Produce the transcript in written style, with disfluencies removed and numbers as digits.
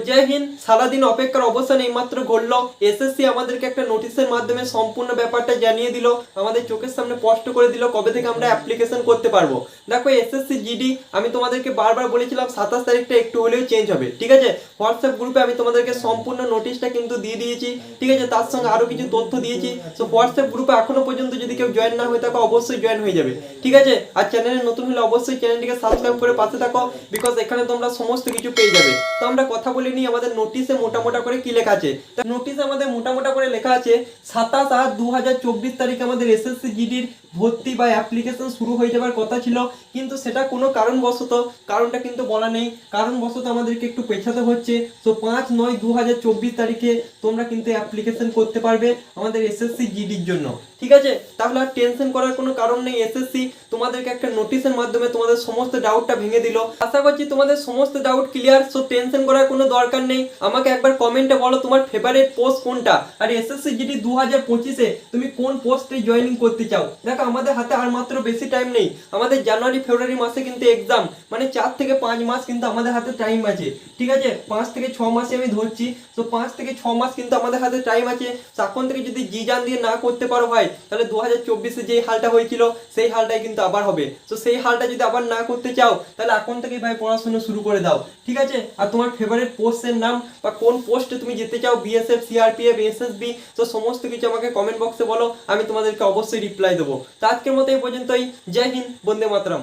জয় হিন্দ। সারাদিন অপেক্ষার অবসান এইমাত্র ঘটলো। এসএসসি আমাদেরকে একটা নোটিশের মাধ্যমে সম্পূর্ণ ব্যাপারটা জানিয়ে দিল, আমাদের চোখের সামনে স্পষ্ট করে দিল কবে থেকে আমরা অ্যাপ্লিকেশন করতে পারবো। দেখো এসএসসি জিডি আমি তোমাদেরকে বারবার বলেছিলাম 27 তারিখটা একটু হলেও চেঞ্জ হবে, ঠিক আছে। হোয়াটসঅ্যাপ গ্রুপে আমি তোমাদেরকে সম্পূর্ণ নোটিশটা কিন্তু দিয়ে দিয়েছি, ঠিক আছে। তার সঙ্গে আরো কিছু তথ্য দিয়েছি। তো হোয়াটসঅ্যাপ গ্রুপে এখনো পর্যন্ত যদি কেউ জয়েন না হয়ে থাকো অবশ্যই জয়েন হয়ে যাবে, ঠিক আছে। আর চ্যানেলে নতুন হলে অবশ্যই চ্যানেলটিকে সাবস্ক্রাইব করে পাশে থাকো, বিকজ এখানে তোমরা সমস্ত কিছু পেয়ে যাবে। তো আমরা কথা বলে নিই আমাদের নোটিশে মোটা করে কি লেখা আছে। নোটিশে আমাদের মোটা করে লেখা আছে 27/8/2024 তারিখে আমাদের এসএসসি জিডির ভর্তি বা অ্যাপ্লিকেশন শুরু হয়ে যাবার কথা ছিল, কিন্তু সেটা কোনো কারণবশত, কারণটা কিন্তু বলা নেই, কারণবশত আমাদেরকে একটু পেছাতে হচ্ছে। তো 5/9/2024 তারিখে তোমরা কিন্তু অ্যাপ্লিকেশন করতে পারবে আমাদের এসএসসি জিডির জন্য, ঠিক আছে। তাহলে আর টেনশন করার কোনো কারণ নেই। এসএসসি তোমাদেরকে একটা নোটিশের মাধ্যমে তোমাদের সমস্ত ডাউটটা ভেঙে দিল। আশা করছি তোমাদের সমস্ত ডাউট ক্লিয়ার। সো টেনশন করার কোনো দরকার নেই। আমাকে একবার কমেন্টে বলো তোমার ফেভারিট পোস্ট কোনটা, আর এসএসসি জিডি 2025-এ তুমি কোন পোস্টে জয়েনিং করতে চাও। দেখো আমাদের হাতে আর মাত্র বেশি টাইম নেই। আমাদের জানুয়ারি ফেব্রুয়ারি মাসে কিন্তু এক্সাম, মানে 4 থেকে 5 মাস কিন্তু আমাদের হাতে টাইম আছে, ঠিক আছে। 5 থেকে 6 মাসে আমি ধরছি। তো 5 থেকে 6 মাস কিন্তু আমাদের হাতে টাইম আছে। এখন থেকে যদি জি জান দিয়ে না করতে পারো ভাই, তাহলে 2024-এ যে হালটা হয়েছিল সেই হালটাই কিন্তু আবার হবে। তো সেই হালটা যদি আবার না করতে চাও তাহলে এখন থেকেই ভাই পড়াশোনা শুরু করে দাও, ঠিক আছে। আর তোমার ফেভারিট পোস্টের নাম বা কোন পোস্টে তুমি যেতে চাও, বিএসএফ, সিআরপিএফ, এসএসবি, তো সমস্ত কিছু আমাকে কমেন্ট বক্সে বলো, আমি তোমাদেরকে অবশ্যই রিপ্লাই দেবো। তো আজকের মতো এই পর্যন্তই। জয় হিন্দ, বন্দে মাতরম।